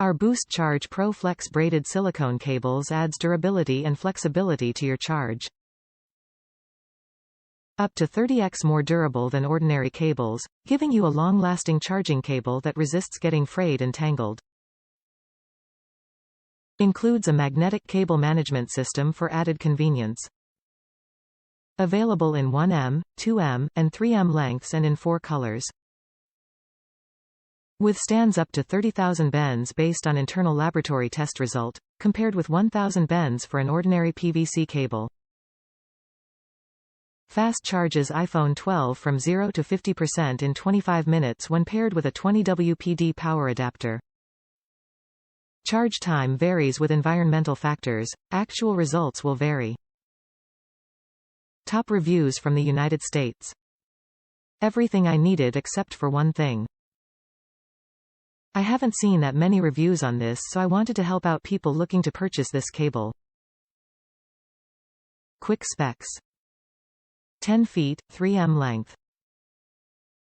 Our BoostCharge Pro Flex braided silicone cables adds durability and flexibility to your charge. Up to 30x more durable than ordinary cables, giving you a long-lasting charging cable that resists getting frayed and tangled. Includes a magnetic cable management system for added convenience. Available in 1M, 2M, and 3M lengths and in 4 colors. Withstands up to 30,000 bends based on internal laboratory test result, compared with 1,000 bends for an ordinary PVC cable. Fast charges iPhone 12 from 0 to 50% in 25 minutes when paired with a 20 WPD power adapter. Charge time varies with environmental factors, actual results will vary. Top reviews from the United States. Everything I needed except for one thing. I haven't seen that many reviews on this, so I wanted to help out people looking to purchase this cable. Quick specs. 10 feet, 3M length.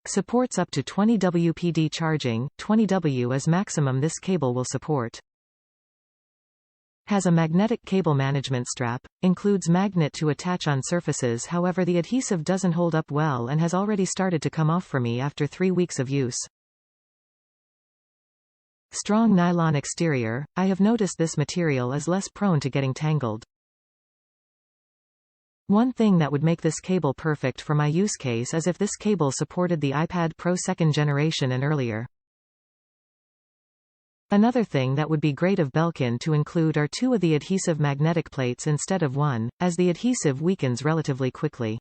Supports up to 20 WPD charging, 20W is maximum this cable will support. Has a magnetic cable management strap, includes magnet to attach on surfaces, however the adhesive doesn't hold up well and has already started to come off for me after 3 weeks of use. Strong nylon exterior, I have noticed this material is less prone to getting tangled. One thing that would make this cable perfect for my use case is if this cable supported the iPad Pro 2nd generation and earlier. Another thing that would be great of Belkin to include are 2 of the adhesive magnetic plates instead of 1, as the adhesive weakens relatively quickly.